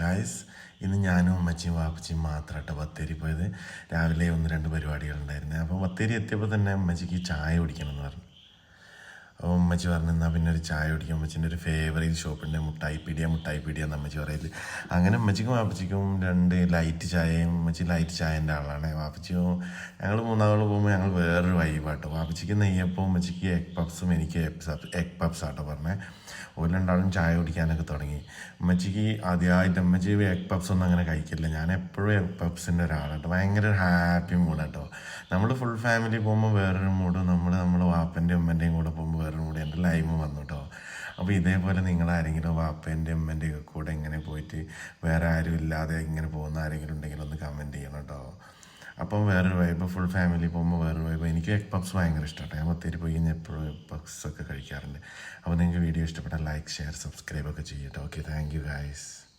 Guys, ഇന്ന് ഞാനും അമ്മച്ചിയും വാപ്പച്ചിയും മാത്രമായിട്ട് ബത്തേരി പോയത്. രാവിലെ 1-2 പരിപാടികളുണ്ടായിരുന്നു. അപ്പോൾ ബത്തേരി എത്തിയപ്പോൾ തന്നെ അമ്മച്ചിക്ക് ചായ കുടിക്കണം എന്ന് പറഞ്ഞു. അപ്പോൾ അമ്മച്ചി പറഞ്ഞു, എന്നാൽ പിന്നെ ഒരു ചായ കുടിക്കും. അമ്മച്ചിൻ്റെ ഒരു ഫേവറേറ്റ് ഷോപ്പുണ്ട്, മുട്ടായിപ്പീടിയ എന്ന് അമ്മച്ചി പറയത്. അങ്ങനെ അമ്മച്ചിക്കും വാപ്പച്ചിക്കും 2 ലൈറ്റ് ചായയും, അമ്മച്ചി ലൈറ്റ് ചായൻ്റെ ആളാണ്. വാപ്പച്ചിയും ഞങ്ങൾ മൂന്നാളും പോകുമ്പോൾ ഞങ്ങൾ വേറൊരു വൈബാട്ടോ. വാപ്പച്ചിക്ക് നെയ്യപ്പം, അമ്മച്ചിക്ക് എഗ് പപ്സും, എനിക്ക് എഗ് പപ്സ് ആട്ടോ പറഞ്ഞത്. ഒരു 2 ആളും ചായ കുടിക്കാനൊക്കെ തുടങ്ങി. അമ്മച്ചിക്ക് ആദ്യമായിട്ട് അമ്മച്ചി എഗ് പപ്സ് ഒന്നും അങ്ങനെ കഴിക്കില്ല. ഞാൻ എപ്പോഴും എഗ് പപ്സിൻ്റെ ഒരാളാട്ടോ. ഭയങ്കര ഹാപ്പി മൂഡാട്ടോ. നമ്മൾ ഫുൾ ഫാമിലി പോകുമ്പോൾ വേറൊരു മൂഡും, നമ്മൾ വാപ്പൻ്റെയും അമ്മൻ്റെയും കൂടെ പോകുമ്പോൾ വേറൊരു മൂഡ്. എൻ്റെ ലൈഫ് വന്നു കേട്ടോ. അപ്പോൾ ഇതേപോലെ നിങ്ങളാരെങ്കിലും വാപ്പേൻ്റെയും അമ്മൻ്റെയും കൂടെ ഇങ്ങനെ പോയിട്ട് വേറെ ആരും ഇല്ലാതെ ഇങ്ങനെ പോകുന്ന ആരെങ്കിലും ഉണ്ടെങ്കിൽ ഒന്ന് കമൻറ്റ് ചെയ്യണം കേട്ടോ. അപ്പം വേറൊരു വൈബ്, ഫുൾ ഫാമിലി പോകുമ്പോൾ വേറൊരു വൈബ്. എനിക്ക് എഗ് പപ്സ് ഭയങ്കര ഇഷ്ടമാണ്. ഞാൻ ബത്തേരി പോയി കഴിഞ്ഞാൽ എപ്പോഴും എഗ് പപ്സ് ഒക്കെ കഴിക്കാറുണ്ട്. അപ്പോൾ നിങ്ങൾക്ക് വീഡിയോ ഇഷ്ടപ്പെട്ടാൽ ലൈക്ക്, ഷെയർ, സബ്സ്ക്രൈബ് ഒക്കെ ചെയ്യട്ടോ. Okay, thank you guys.